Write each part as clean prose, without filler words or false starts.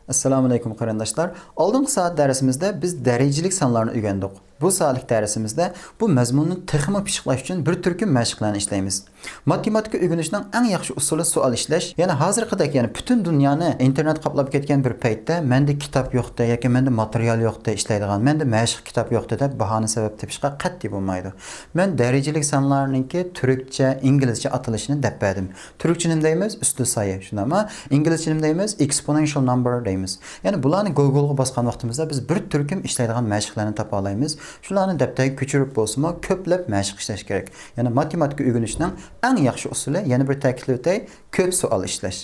Assalamu alaykum qarindoshlar. Oldingi soat darsimizda biz darajalik sonlarni o'rgandik. Bu soatlik darsimizda bu mazmunni texmi pishiqlash uchun bir turkum mashqlarni ishlaymiz. Matematika o'rganishning eng yaxshi usuli savol ishlash. Ya'ni hozirgidek, ya'ni butun dunyoni internet qoplab ketgan bir paytda menda kitob yo'qda yoki menda material yo'qda ishlaydigan, menda mashq kitob yo'qda deb bahona sabab tepishga qat'iy bo'lmaydi. Men darajalik sonlarningki turkcha, inglizcha atalishini deb berdim. Turkcha nima deymiz? Ustli sayı. Shunami? Inglizcha nima deymiz? Exponential number deymiz. Yani bularni Google'ga bosgan vaqtimizda biz bir turkum ishlaydigan mashqlarni topa olamiz. Shularni daftarga ko'chirib bo'lsa-mu, ko'plab mashq ishlash kerak. Ya'ni matematika o'rganishning eng yaxshi usuli, yana bir ta'kidlab o'tay, ko'p savol ishlash.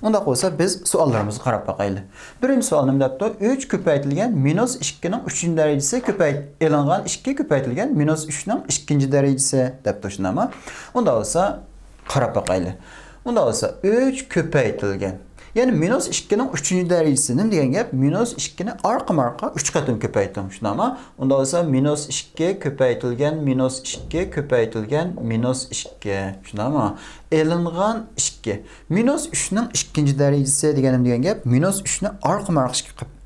Unda qo'ysa biz savollarimizni qarab boqaylik. Birinchi savol nima debdi? 3 ko'paytirilgan minus 2 ning 3 darajasi e'longan 2 ko'paytirilgan minus 3 ning 2 darajasi debdi shunami? Unda bo'lsa qarab boqaylik. Unda bo'lsa 3 ko'paytirilgan. Yani minus 2'nin 3. derecesi ne diyen gap? Minus 2'ni arka 3 katın köpeyttim. Şuna ama onda olsa minus 2 köpeytilgen minus 2 köpeytilgen minus 2. Şuna ama elingan 2. Minus 3'nin 2. derecesi diyen gap minus 3'ni arka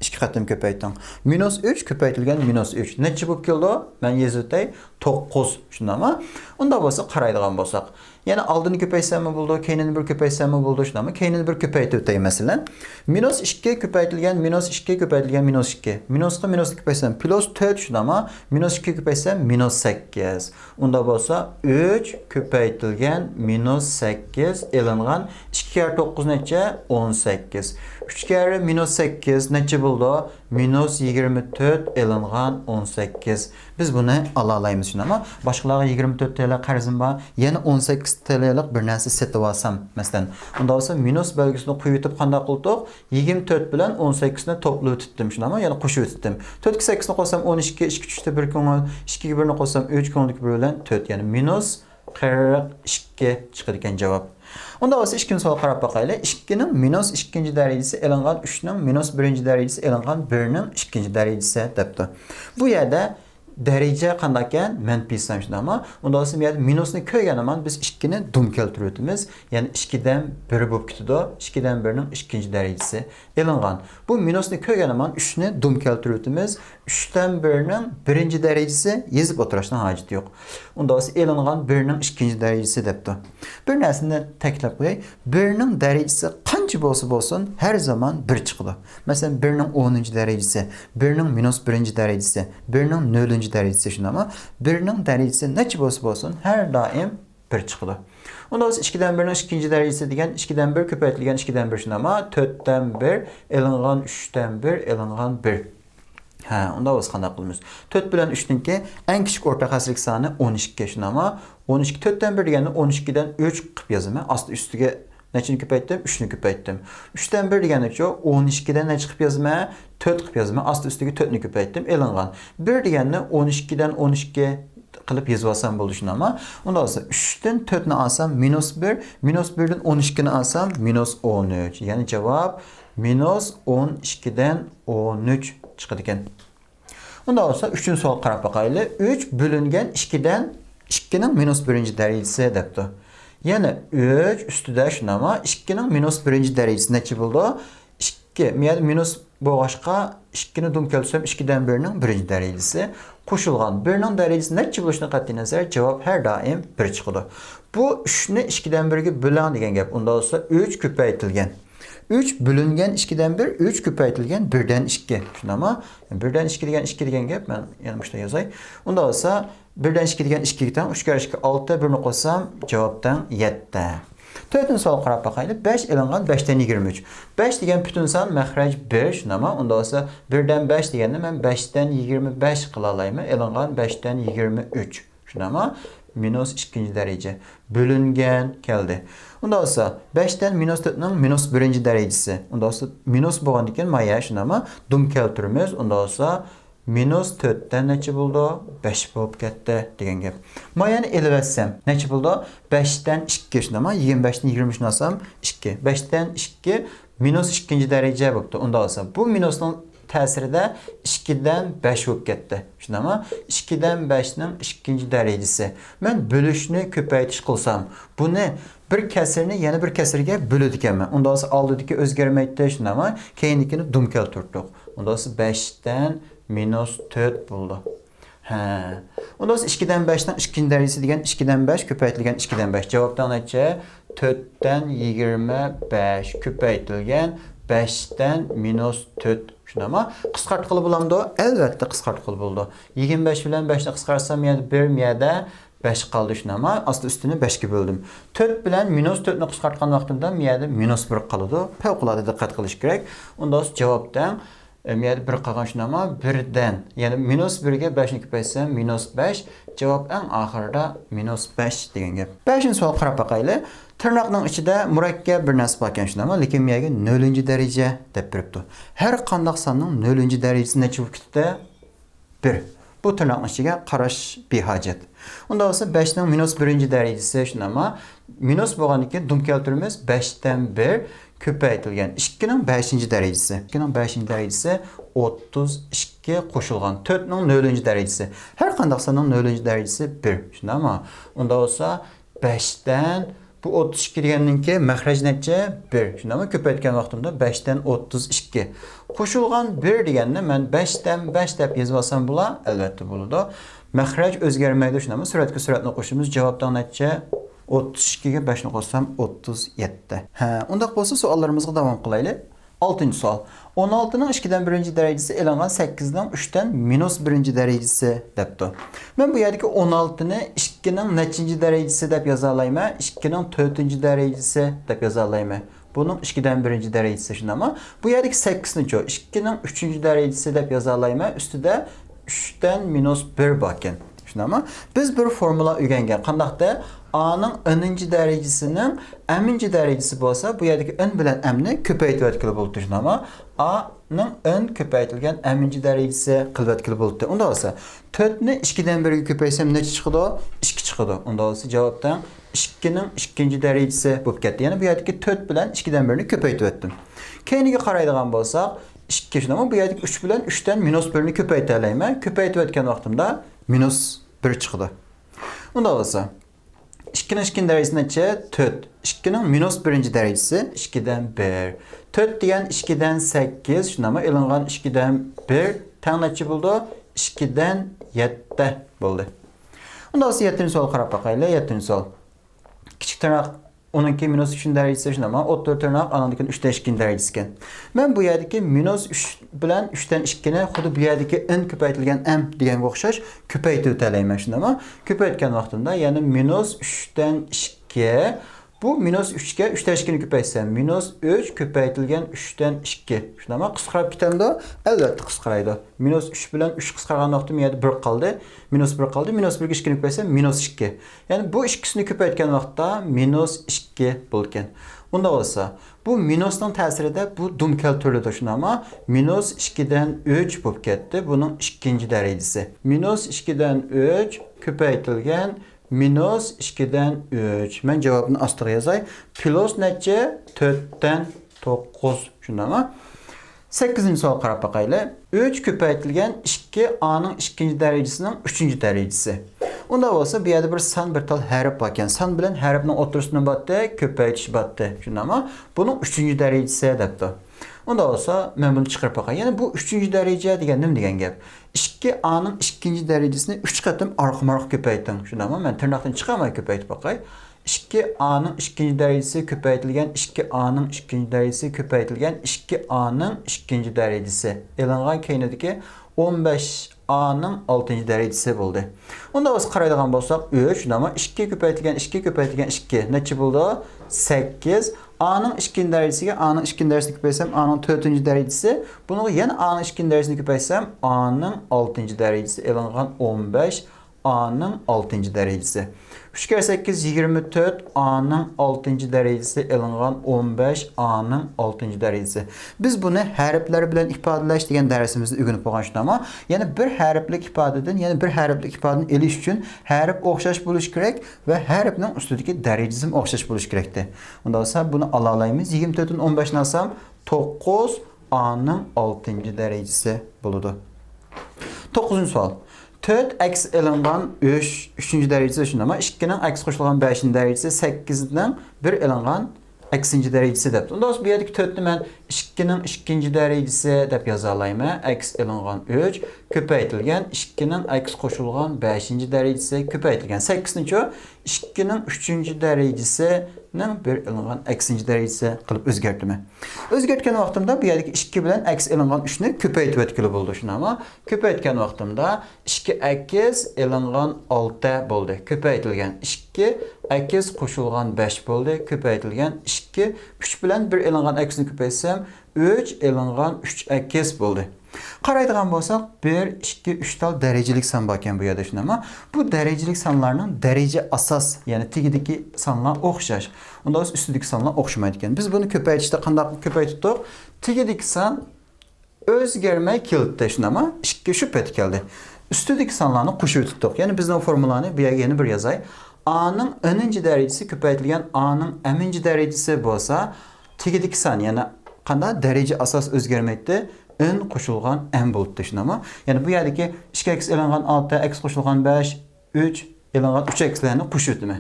2 katın köpeyttim. Minus 3 köpeytilgen minus 3. Ne çıbıp geldi? Ben yazıtay 9. Şuna ama onda olsa qaraydigan bolsak. Yani aldığını köpeysem mi buldu, keynini bir köpeysem mi buldu şuna mı? Keynini bir köpeytip öteyim mesela. Minus 2 köpeytilgen, minus 2 köpeytilgen, minus 2. Minus'ta minus köpeysem plus 4 şuna mı? Minus 2 köpeysem minus 8. Onda bolsa 3 köpeytilgen minus 8 elingan 2 kere 9 neçe? 18. 3 kere minus 8 neçe buldu? Minus 24 elingan 18. Biz bunu alalayımız şuna ama başkalarına 24 TL qarzım var. Yani 18 TL'lik bir narsa setib olsam, masalan, unda olsa minus belgisini qo'yib o'tib qanday qildik? 24 bilan 18 ni to'plab o'tdim shunami? Ya'ni qo'shib o'tdim. 4 ga 8 ni qo'shsam 12, 2 3 da 1 ko'ngil, 2 ga 1 ni qo'shsam 3 ko'ngillik 1 bilan 4, ya'ni minus 42 chiqadi ekan javob. Unda olsa ikkinchi savol qarab boqaylik. 2 ning minus 2 darajasi elingan 3 ning minus 1 darajasi elingan 1 ning 2 darajasi debdi. Bu yerda derece qandakken menfi sanmıştı ama onda olsa bir minusunu köygen aman biz 2'ni dum keltiriyordumuz. Yani 2'den 1 bulup gidiyordu. 2'den 1'nin 2. derecesi elingan. Bu minusunu köygen aman 3'ni dum keltiriyordumuz. 3'ten 1'nin 1. derecesi yazıp oturuştan haceti yok. Onda olsa elingan 1'nin 2. derecesi depti. Bir nesinde teklif koyay. 1'nin derecesi qancha bo'lsa her zaman 1 çıkıdı. Mesela 1'nin 10. derecesi, 1'nin minus 1. derecesi, 1'nin 0. derecesi şuna ama 1'nin derecesi neçe bo'lsa her daim 1 çıkıdı. Onda olsa 2'den 1'nin 2. derecesi degen 2'den 1 köpeytilgen 2'den 1 şuna ama 4'ten 1 elingan 3'ten 1 elingan 1. Ha, onda olsa qanday qilamiz? 4 bilan 3'ninki en küçük ortak asırlık sani 12 şuna ama 12 4'ten 1 degende 12'den 3 qilib yozaman. Aslı üstüge neçini köpeyttim? 3'nü köpeyttim. 3'ten 1 degende ki 12'den ne çıkıp yazma? 4 qilib yazma. Aslı üstüge 4'nü köpeyttim. Elingan. 1 degende 12'den 12 qilib yazib olsam bo'ldi shuni ama. Unda olsa 3'ten 4'ni alsam minus 1, minus 1'den 12'ni alsam minus 13. Yani cevap minus 12'den 13 çıkıdı ekan. Unda olsa 3'üncü savol qarab boqaylik. 3 bölüngen 2'den 2'nin minus 1. derecesi debdi. Yani 3 üstüde şuna ama 2'nin minus 1. derecesi neçe buldu? 2. Yani minus boğaşqa 2'ni dum keltirsem 2'den 1'nin 1. derecesi. Qo'shilgan 1'nin derecesi neçe buluşuna qat'iy nazar cevap her daim 1 çıkıdı. Bu 3'ni 2'den 1'ge bölen degan gap. Unda olsa 3 köpeytilgen. 3 bölüngen 2'den 1, 3 köpeytilgen 1'den 2. Şuna ama 1'den 2 degen gap, ben yanlışta yazay. Onda olsa 1'den 2 degen 2'den 3 kere 2 6, 1'ni qo'shsam javobdan 7. 4'üncü savol qarab boqaylik. 5 elingan 5'ten 23. 5 degan butun son mahraj 1 shuna ama onda olsa 1'den 5 deganda men 5'ten 25 qila olayman. Elingan 5'ten 23. Shuna ama minus 2. derece bölüngen keldi. Unda olsa 5'ten minus 4'ning minus 1. derecesi. Unda olsa minus bo'lgan ekan maya shuna ama dum keltiramiz. Unda olsa minus 4'ten neçe buldu? 5 bo'lib ketdi degan gap. Mayani elib etsem neçe buldu? 5'ten 2 shuna ama 25'ni 20 shuna alsam 2. 5'ten 2 minus 2. derece bo'libdi. Unda olsa bu minusning təsirində 2-dən 5 olub getdi. Şunama 2-dən 5-nin ikinci dərəcəsi. Mən bölüşünü köpəytiş qılsam, bunu bir kəsirini yana bir kəsirə bölüdikəmən. Onda aldıdakı özgərməkdə şunama keyindikini dum keltirdik. Onda 5-dən -4 buldu. Hə. Onda 2-dən 5-dən ikinci dərəcəsi degan 2-dən 5 köpəytilgan 2-dən 5. Cavabdan necə? 4-dən 25 köpəytilgan 5-dən -4. Şunama qısqartqılı bulamdı. Əlbəttə qısqartqılı buldu. 25 bilan 5-ni qısqarsam yəni 1 miyədə 5 qaldı şunama. Aslı üstünü 5-ə böldüm. 4 bilan -4-ni qısqartqan vaxtımda miyədə -1 qalıdı. Fəvqəladə diqqət qilish kerak. Onda cavabdan miyədə 1 qalğan şunama 1-dən, yəni -1-ə 5-ni köpəysəm -5, cavab ən axırda -5 degan gap. 5-ci sual qarab baxaylı. Tırnaqның içində murakkab bir narsa barkan şunama, lekin miyəyə 0-ci dərəcə deb beribdi. Hər qandaq sanның 0-ci dərəcəsi neçə olub ketdi? 1. Bu tırnaqның içiga qarash behojat. Unda olsa 5-ning -1-ci dərəcəsi şunama, minus bo'lgandan dum keltiramiz 5-dən 1 köpəytilgan 2-ning 5-ci dərəcəsi. 2-ning 5-ci dərəcəsi 32 qoşulğan 4-ning 0-ci dərəcəsi. Hər qandaq sanның 0-ci dərəcəsi 1. Şundamı? Onda olsa 5-dən bu 32 degandan ki məxrəc necə 1. Şundamı? Köpəytgan vaxtımda 5-dən 32. Qoşulğan 1 degəndə mən 5-dən 5 dəb yazıb alsam bula, əlbəttə buludu. Məxrəc özgərməkdə şundamı? Sürətə sürətlə qoşumuz cavabdan necə 32'ye 5'ni qoşsam 37. Hə, ondaq bolsa suallarımıza davam qılaylı. 6-cı sual. 16'nın 2-dən 1-ci dərəcəsi elanğan 8-dən 3-dən -1-ci dərəcəsi dəbdir. Mən bu yerdəki 16-nı 2-nin neçinci dərəcəsi dəb yazalayma, 2-nin 4-cü dərəcəsi dəb yazalayma. Bunun 2-dən 1-ci dərəcəsi şunama. Bu yerdəki 8-ni 2-nin 3-cü dərəcəsi dəb yazalayma, üstüdə 3-dən -1 bakın. Şunama. Biz bir formula öyrəngan. Qandaqda A'nın n-ci dərəcəsinin m-ci dərəcəsi bolsa, bu yerdəki n bilən m-ni köpəytib buldu. Şunama. A'nın n köpəytilgan m-ci dərəcəsi qılıb buldu. Onda olsa 4-ni 2-dən 1-ə köpəysəm neçə çıxıdı? 2 çıxıdı. Onda olsa cavabdan 2-nin 2-ci dərəcəsi bo'lib ketdi. Yəni bu yerdəki 4 bilən 2-dən 1-ni köpəytib etdim. Keyiniga qaraydigan bolsaq, 2 şunama bu yerdəki 3 bilən 3-dən -1-ni köpəytələyimə. Köpəytib etgan vaxtımda -1 çıxdı. Onda olsa 2'nin 2 dərəcəsi neçə? 4. 2'nin -1-ci dərəcəsi 2-dən 1. 4 deyən 2-dən 8. Şunama elinğan 2-dən 1. Tən neçə buldu? 2-dən 7 buldu. Onda olsa 7-ci sual qarab baxaylı. 7-ci sual. Kiçik tırnaq onunki -3 dərəcəsi şunama. 34 tırnaq anandakinin 3-dən 2 dərəcəsi. Mən bu yerdəki -3 bilən 3-dən 2-ni xudu bu yerdəki n köpəytilgan m degan oxşaş köpəytib tələymə şunama. Köpəytgan vaxtında, yəni -3-dən 2. Bu -3-ə 3-dən 2-ni köpəysəm, -3 köpəytilgan 3-dən 2. Şunama qısqarıb ketəndə əlbəttə qısqaraydı. -3 bilən 3 qısqarğan vaxtım yəni 1 qaldı. -1 qaldı. -1-ə 2-ni köpəysəm -2. Yəni bu ikisini köpəytgan vaxtda -2 bulken. Onda olsa bu minusның təsirində bu dum keltürlüdür şunama. -2-dən 3 bo'lib ketdi. Bunun 2-ci dərəcəsi. -2-dən 3 köpəytilgan -2-dən 3. Mən cavabını astığa yazay. Plus necə? 4-dən 9 şunama. 8-ci sual qarab baxaylı. 3 köpəytilgan 2 A'nın 2-ci dərəcəsinin 3-cü dərəcəsi. Onda olsa bir yerdə bir san bir tal hərf bakən. San bilən hərfinin oturusuna batdı, köpəytiş batdı. Şunama. Bunun 3-cü dərəcəsi dəbdir. Onda olsa mən bunu çıxırıb baxay. Yəni bu 3-cü dərəcə degan nə degan gəp? 2 A'nın 2-ci dərəcəsini 3 qatım arxa-maraq köpəytdim. Şunama mən tırnaqdan çıxamay köpəytib baxay. 2 A'nın 2-ci dərəcəsi köpəytilgan 2 A'nın 2-ci dərəcəsi köpəytilgan 2 A'nın 2-ci dərəcəsi. Elanğan keynədəki 15 A'nın 6-cı dərəcəsi buldu. Onda biz qaraydigan bolsaq 3, amma 2 köpəytilgan 2 köpəytilgan 2 neçə buldu? 8. A'nın 2-ci dərəcəsiga A'nın 2-ci dərəcəsini köpəysəm A'nın 4-cü dərəcəsi. Bunu yəni A'nın 2-ci dərəcəsini köpəysəm A'nın 6-cı dərəcəsi. Elanğan 15 A'nın 6-cı dərəcəsi. 3 kere 8 24 A'nın 6-cı dərəcəsi elanğan 15 A'nın 6-cı dərəcəsi. Biz bunu hərflər bilən ifadələş deyən dərsimizdə öyrənib baxmışdıq amma, yəni bir hərflik ifadədən, yəni bir hərflik ifadəni eliş üçün hərf oxşaş buluş kerak və hərfin üstündəki dərəcəsi oxşaş buluş kerakdir. Onda olsa bunu alalayımız 24-ün 15-ni alsam 9 A'nın 6. derecesi buludu. 9. sual. 4 əks elinğan 3-cü dərəcəsi üçün amma 2-nin əks qoşulğan 5-ci dərəcəsi 8-dən 1 elinğan əksinci dərəcəsi dəbdir. Onda bu yerdə 4-nü mən 2-nin 2-ci dərəcəsi dəb yazalayım. Əks elinğan 3 köpəytilgən 2-nin əks qoşulğan 5-ci dərəcəsi köpəytilgən 8-nin ki 2-nin 3-cü dərəcəsinin 1 elinğan əksinci dərəcəsi qılıb özgərtdim. Özgərtkən vaxtımda bu yerdəki 2 bilən əks elinğan 3-nü köpəytib etkili oldu. Amma köpəytkən vaxtımda 2 əks elinğan 6 oldu. Köpəytilgən 2 əks qoşulğan 5 oldu. Köpəytilgən 2 3 bilən 1 elinğan əksini köpəysəm 3 elinğan 3 əks oldu. Qaraydıgan bolsaq 1, 2, 3 tal dərəcəlik san bakən bu yerdə üçün amma bu dərəcəlik sanlarının dərəcə asas, yəni tigidiki sanlar oxşar. Onda üstüdeki sanlar oxşamaydıkən. Biz bunu köpəyişdə qandaq köpəy tutduq. Tigidiki san özgərmək kilitdə üçün amma 2 şübhət gəldi. Üstüdeki sanlarını quşu tutduq. Yəni biz o formulanı bir yeni bir yazay. A'nın n-ci dərəcəsi köpəytilgən A'nın m-ci dərəcəsi bolsa tigidiki san, yəni qanda dərəcə asas özgərməkdə n qoşulğan m bulud düşün amma. Yəni bu yerdəki 2x elinğan 6, x qoşulğan 5, 3 elinğan 3 x'lərini qoşutdum.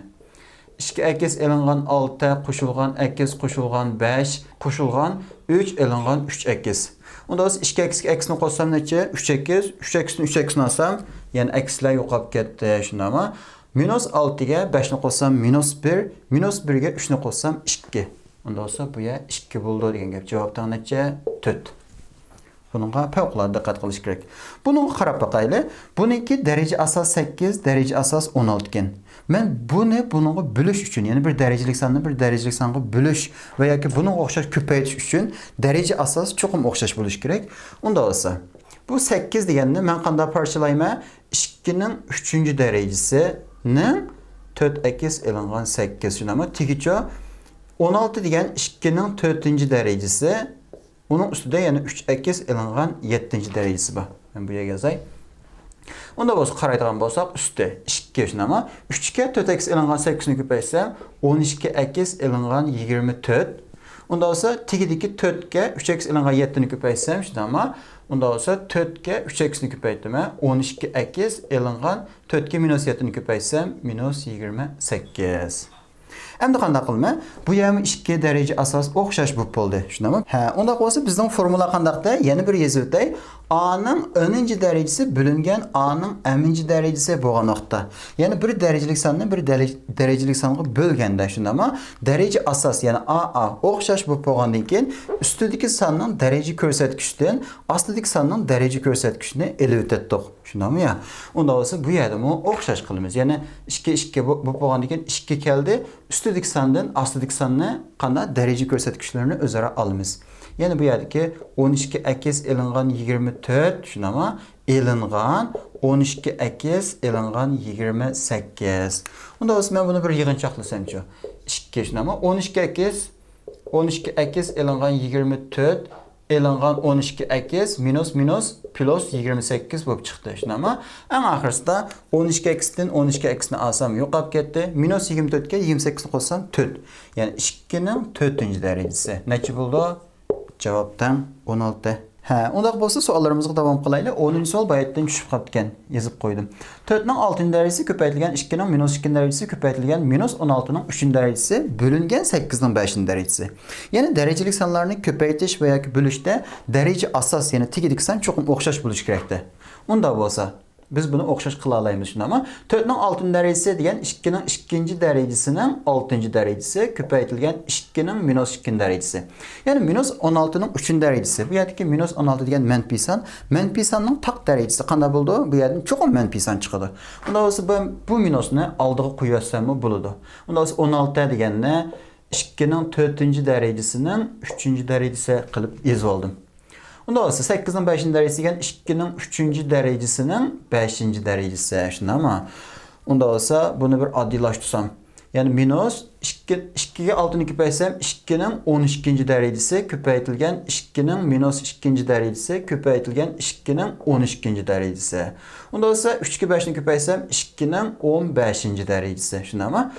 2x elinğan 6 qoşulğan x qoşulğan 5 qoşulğan 3 elinğan 3 x. Onda 2x x'ni qoşsam neçə? 3x, 3x'ni 3x'ni alsam, yəni x'lər yoxab getdi şunda amma. Minus 6-ga 5-ni qoşsam minus 1, minus 1-ga 3-ni qoşsam 2. Onda olsa bu ya 2 buldu degan gap. Cavabdan neçə? 4. Bununla fevkalade diqqət qilish kerak. Bunu qarab baxaylı. Bununki dərəcə asas 8, dərəcə asas 16 ekan. Mən bununla bölüş üçün, yəni bir dərəcəlik sanını bir dərəcəlik sanına bölüş və ya ki bununla oxşar köpəytiş üçün dərəcə asas çoxum oxşar buluş kerak. Onda olsa bu 8 deyəndə mən qanda parçalayma 2-nin 3-cü dərəcəsinin 4x elinğan 8 üçün amma tigiçə 16 deyən 2-nin 4-cü dərəcəsi onun üstündə yəni 3x elinğan 7-ci dərəcəsi var. Mən buraya yazay. Onda biz qaraydıgan bolsaq üstdə 2 üçün amma 3-ə 4x elinğan 8-ni köpəysəm 12x elinğan 24. Onda olsa tigidiki 4-ə 3x elinğan 7-ni köpəysəm şimdi amma onda olsa 4-ə 3x'ni köpəytdim. 12x elinğan 4-ə minus 7-ni köpəysəm minus 28. Hem de qandaq qılma? Bu yəni 2 dərəcə asas oxşaş bu oldu. Şunamı? Hə, onda olsa bizden formula qandaqda yeni bir yazıqday. A'nın n-ci dərəcəsi bölüngən A'nın m-ci dərəcəsi bolğan vaxtda. Yəni bir dərəcəlik sanını bir dərəcəlik sanına bölgəndə şundama dərəcə asas, yəni AA oxşaş bu bolğandan keyin üstüdəki sanının dərəcə göstərgişdən astdakı sanının dərəcə göstərgişini elimine etdik. Şundamı ya? Onda olsa bu yerdə bunu oxşaş qılımız. Yəni 2 bu bolğandan keyin 2 gəldi. Üstüdəki sandan astdakı sanını qanda dərəcə göstərgişlərini özara alımız. Yəni bu yerdəki 12x elinğan 24 şuna ama elinğan 12x elinğan 28. Onda olsa mən bunu bir yığınçaqlasam ki 2 şuna ama 12x elinğan 24 elinğan 12x minus plus 28 bu çıxdı şuna ama ən axırısında 12x'dən 12x'ni alsam yoxab getdi. Minus 24-ə 28-ni qoşsam 4. Yəni 2-nin 4-cü dərəcəsi. Neçə buldu? Cevaptan 16. Hə, onda bolsa suallarımızı davam qılaylı. 10-cu sual bayatdan düşüb qaldıkən yazıb qoydum. 4-nin 6-cı dərəcəsi köpəytilgən 2-nin minus 2-nin dərəcəsi köpəytilgən minus 16-nın 3-cü dərəcəsi bölüngən 8-nin 5-ci dərəcəsi. Yəni dərəcəlik sanlarını köpəytiş və ya ki bölüşdə dərəcə asas, yəni tigidik san çoxum oxşaş buluş kerakdir. Onda bolsa biz bunu oxşaş qılalayımız şimdi ama 4-nin 6-cı dərəcəsi deyən 2-nin 2-ci dərəcəsinin 6-cı dərəcəsi köpəytilgən 2-nin minus 2-nin dərəcəsi. Yəni minus 16-nın 3-cü dərəcəsi. Bu yerdəki minus 16 deyən mənfi san. Mənfi sanın taq dərəcəsi qanda buldu? Bu yerdən çoxum mənfi san çıxdı. Onda olsa bu minusunu aldığı quyarsam buludu. Onda olsa 16 deyəndə 2-nin 4-cü dərəcəsinin 3-cü dərəcəsi qılıb yazıb aldım. Onda olsa 8-nin 5-ci dərəcəsi yəni 2-nin 3-cü dərəcəsinin 5-ci dərəcəsi. Şimdi ama onda olsa bunu bir addilaşdırsam Yani minus 2'ye 6'nı köpəysəm 2'nin 12. derecesi köpəytilgən 2'nin minus 2. derecesi köpəytilgən 2'nin 12. derecesi. Onda olsa 3'ü 5'ni köpəysəm 2'nin 15. derecesi. Şuna ama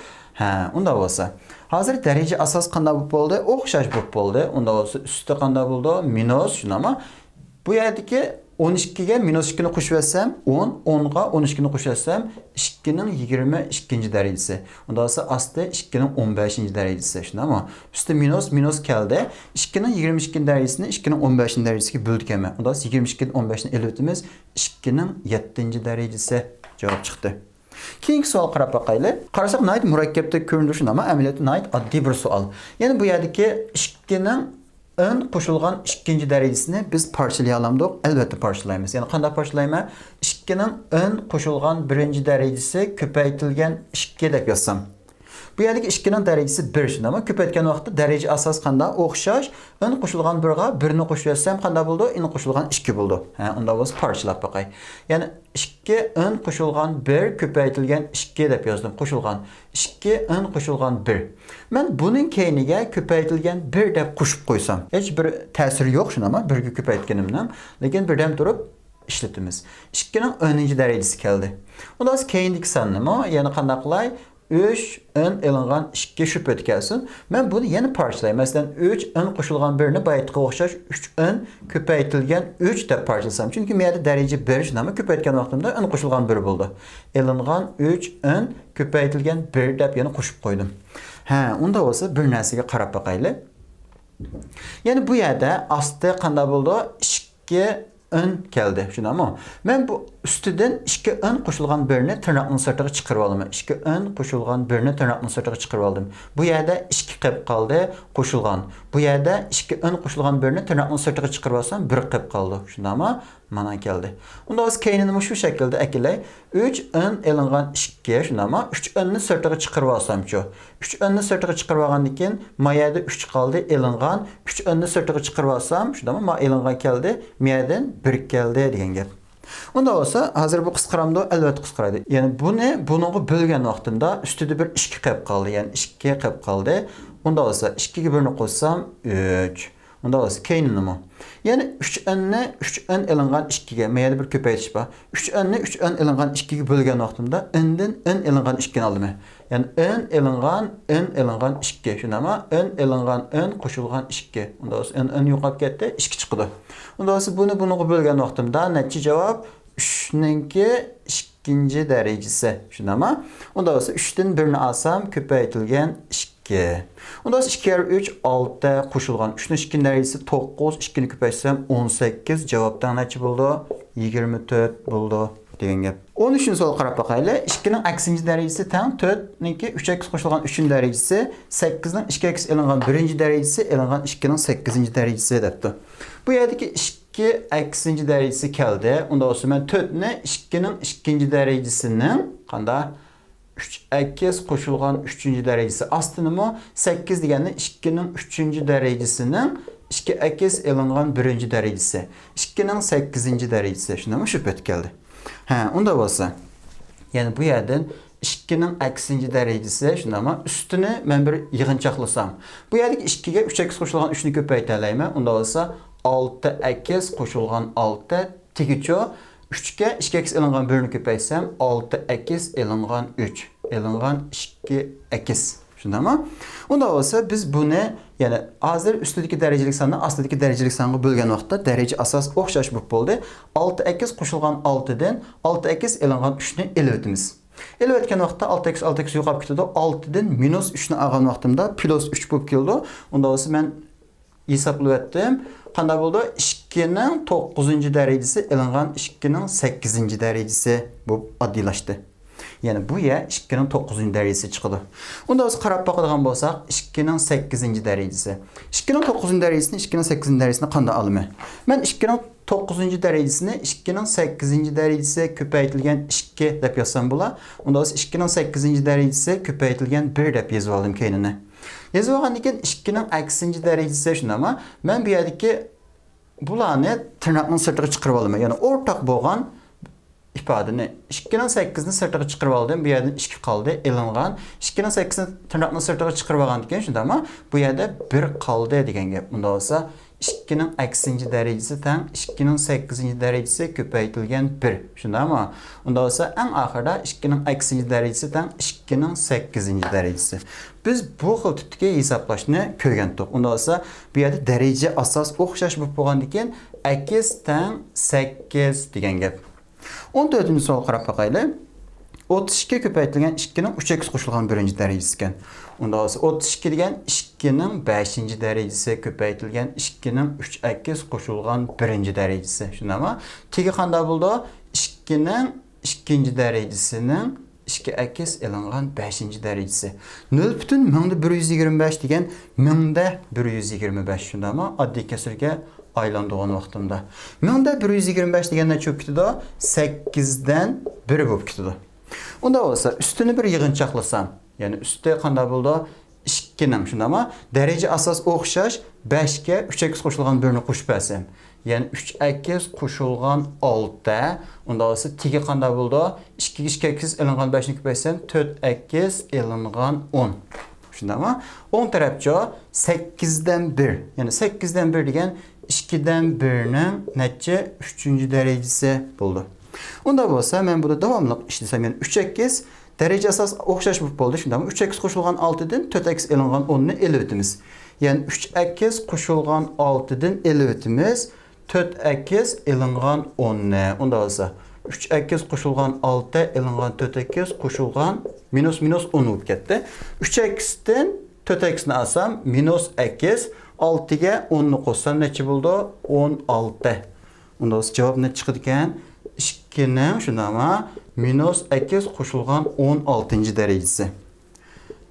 onda olsa. Hazır derece asas qanda oldu? Oxşaş oldu. Onda olsa üstü qanda oldu? Minus şuna ama bu yerdeki 12'ye minus 2'ni qoşub etsəm 10, 10'a 12'ni qoşub etsəm 2'nin 22. derecesi. Onda olsa astı 2'nin 15. derecesi. Şimdi ama üstü minus gəldi. 2'nin 22 derecesini 2'nin 15. derecesi böldük hemen. Onda olsa 22'nin 15'ini elbetimiz 2'nin 7. derecesi cevap çıktı. Keyingi sual qarab baxaylı. Qarasaq nəhayət murakkabda görünür ama əməliyyatda nəhayət addi bir sual. Yani bu yerdeki 2'nin ön qoşulğan ikinci derecesini biz parçalayalımdıq. Elbette parçalayımız. Yani qanda parçalayma 2'nin ön qoşulğan birinci derecesi köpəytilgən 2 dep yazsam. Bu yerdeki 2'nin derecesi 1 ama köpəytgən vaxtda derece asas qanda oxşaş. Ön qoşulğan 1'ə 1'ni qoşub etsəm qanda buldu? Ön qoşulğan 2 buldu. Onda biz parçalab baxay. Yani 2 ön qoşulğan 1 köpəytilgən 2 dep yazdım. Qoşulğan 2 ön qoşulğan 1. Mən bunun keyniga köpəytilgən 1 dep qoşub qoysam, heç bir təsiri yox şuna ama 1'gə köpəytgənimdən. Lakin birdən durub işletimiz. 2'nin önüncü derecesi geldi. Onda biz keyindeki sanımı, yani qandaqlay 3 ön elinğan 2 şüp ötkəlsin. Mən bunu yeni parçalayım. Məsələn 3 ön qoşulğan 1-ni bayatqa oxşaş 3 ön köpəytilgən 3 dep parçalasam. Çünki məyədə dərəcə 1 ama köpəytilgən vaxtımda ön qoşulğan 1 buldu. Elinğan 3 ön köpəytilgən 1 dep yəni qoşub qoydum. Onda olsa bir nərsəyə qarab baxaylı. Yəni bu yerdə astı qanda buldu? 2 ön geldi. Şuna ama ben bu üstüden 2 ön qoşulğan birini tırnaqның sırtığı çıxırıb aldım. 2 ön qoşulğan birini tırnaqның sırtığı çıxırıb aldım. Bu yerdə 2 qep qaldı qoşulğan. Bu yerdə 2 ön qoşulğan birini tırnaqның sırtığı çıxırıb alsam 1 qep qaldı. Şuna ama mana geldi. Onda biz keynini şu şekilde ekiley. 3 ön elinğan 2 şuna ama 3 önünü sırtığı çıxırıb alsam ki. 3 önünü sırtığı çıxırıb alğandikin mayada 3 qaldı elinğan. 3 önünü sırtığı çıxırıb alsam şuna ama elinğan geldi. Miyadan 1 geldi degan gap. Onda olsa hazır bu qısqıramda elbette qısqıraydı. Yani bu ne? Bunu bölgen vaxtında üstüde bir 2 qep qaldı. Yani 2 qep qaldı. Onda olsa 2'ye 1'ni qoysam 3. Onda olsa keynini mi? Yani 3 önüne 3 ön elinğan 2'ye məyədə bir köpəytiş var. 3 önüne 3 ön elinğan 2'ye bölgen vaxtında öndən ön elinğan 2'ni aldım. Yani ön elinğan 2. Şuna ama ön elinğan ön qoşulğan 2. Onda olsa ön yoxab getdi 2 çıxdı. Onda olsa bunu bölgen vaxtımda nəticə cavab 3'nin 2. derecesi. Şuna ama onda olsa 3'dən 1'ni alsam köpəytilgən 2. Onda 2 kere 3 6 qoşulğan 3'ün 2 derecesi 9, 2'ni köpəysəm 18. Cavabdan nəticə buldu? 24 buldu. Degan gap. 13-cü sual qarab baxaylı. 2'nin aksinci derecesi tən 4'ninki 3x qoşulğan 3'ün derecesi 8'nin 2x elinğan 1-ci derecesi elinğan 2'nin 8-ci derecesi depdi. Bu yerdəki 2 aksinci derecesi gəldi. Onda olsa mən 4'ni 2'nin 2-ci derecesinin qanda 3x qoşulğan 3-cü derecesi aslında mı 8 degəndə 2'nin 3-cü derecesinin 2x elinğan 1-ci derecesi 2'nin 8-ci derecesi şuna mı şübhət gəldi. Onda olsa yani bu yerdən 2'nin aksinci derecesi şuna ama üstünü mən bir yığınçaqlasam. Bu yerdəki 2'ye 3x qoşulğan 3'nü köpəytələyimə. Onda olsa 6x qoşulğan 6 tegiço 3'e 2x elinğan 1'ni köpəysəm 6x elinğan 3 elinğan 2x. Şunda ama onda olsa biz bunu yani hazır üstüdeki derecelik sanını astadaki derecelik sanını bölgen vaxtda derece asas oxşaş oldu. 6x qoşulğan 6'dan 6x elinğan 3'nü elbetimiz. Elbetken vaxtda 6x yoxab getdi. 6'dan minus 3'nü alğan vaxtımda plus 3 bo'lib keldi. Onda olsa mən hesablab etdim. Qanday oldu? 2'nin 9. derecesi elinğan 2'nin 8. derecesi bu addilaşdı. Yani bu ya 2'nin 9. derecesi çıxdı. Onda biz qarab baxadigan bolsaq 2'nin 8. derecesi. 2'nin 9. derecesini 2'nin 8. derecesini qanday alımı? Mən 2'nin 9. derecesini 2'nin 8. derecesi köpəytilgən 2 dep yazsam bula. Onda biz 2'nin 8. derecesi köpəytilgən 1 dep yazıb aldım keynini. Yazıb alğandan 2'nin aksinci derecesi şuna ama mən bu yerdəki bulanı tırnaqның sırtığı çıxırıb alım. Yəni ortaq bolğan ifadəni 2-nin 8-ni sırtığa çıxırıb aldım. Bu yerdən 2 qaldı, elinğan. 2-nin 8-ni tırnaqla sırtığa çıxırıb alğan degan şunda, amma bu yerdə 1 qaldı degan gap. Bunda olsa 2'nin eksiinci derecesi tan 2'nin 8. derecesi köpeytilgen 1. Şunda ama onda olsa en ahırda 2'nin eksiinci derecesi tan 2'nin 8. derecesi. Biz bu xil tipdeki hesaplaşını köygəndik. Onda olsa bu yerdə derece asas oxşaş bu bolğan ekan 2 tan 8 degan gap. 14-cü sual qarab baxaylı. 32 köpeytilgen 2'nin 3x qoşulğan 1. derecesi ekan. Onda olsa 32 degan 2'nin 5. derecesi köpeytilgen 2'nin 3x qoşulğan 1. derecesi. Şunda ama tegi qanda buldu? 2'nin 2. derecesinin 2x elinğan 5. derecesi. 0,125 degan 1000'də şunda ama addi kesirge aylandığın vaxtında. 1000'də degan çok kütüdü? 8'den 1 bulup kütüdü. Onda olsa üstünü bir yığınçaqlasam, yani üstü qanda buldu 2'nin şunda ama derece asas oxşaş 5'ke 3x qoşulğan 1'ni qoşub bəsəm. Yani 3x qoşulğan 6'da onda olsa tigi qanda buldu 2x elinğan 5'ni köpəysəm 4x elinğan 10. Şunda ama 10 tərəfcə 8'den 1. Yani 8'den 1 degan 2'den 1'nin nəticə 3. derecesi buldu. Onda olsa mən burada davamlıq işləsəm, yəni 3x derece asas oxşaş bu oldu. Şimdi ama 3x qoşulğan 6'dan 4x elinğan 10'nu eləyətimiz. Yəni 3x qoşulğan 6'dan eləyətimiz 4x elinğan 10'nu. Onda olsa 3x qoşulğan 6 elinğan 4x qoşulğan minus 10 olub getdi. 3x'dən 4x'ni alsam minus x 6'ga 10'nu qoşsam neçə buldu? 16. Onda olsa cavab nə çıxdı ekan? 2'nin şunda ama minus x qoşulğan 16. derecesi.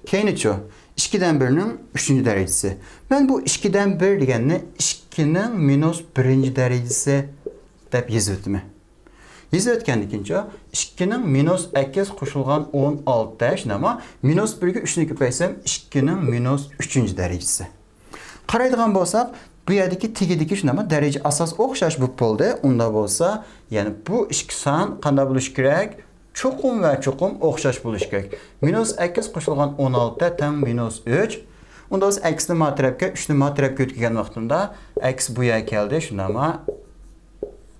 Keyniço 2'den 1'nin 3. derecesi. Ben bu 2'den 1 deganni 2'nin minus 1. derecesi deb yazıbdım. Yazıb ötkəndikinço 2'nin minus x qoşulğan 16 şunda ama minus 1'ge 3'ni köpəysəm 2'nin minus 3. derecesi. Qaraydigan bolsaq bu yerdeki tigideki şunda ama derece asas oxşaş bu poldu. Onda bolsa, yani bu iki san qanda buluş kerak? Çoxum və çoxum oxşaş buluş kerak. Minus x qoşulğan 16 tam minus 3. Onda biz x'ni ma tərəfə, 3'ni ma tərəfə götürgən vaxtında x bu yerə gəldi. Şunda ama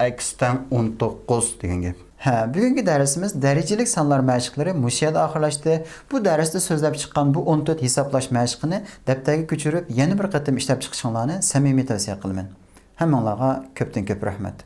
x tam 19 degan gap. Bugünkü dərsimiz dərəcəlik sanlar məşqləri müşiyədə axırlaşdı. Bu dərsdə sözləb çıxan bu 14 hesaplaş məşqini dəftərə köçürüb yeni bir qatım işləb çıxışınlarını səmimi tövsiyə qılımın. Həmənlərə köpdən köp rəhmət.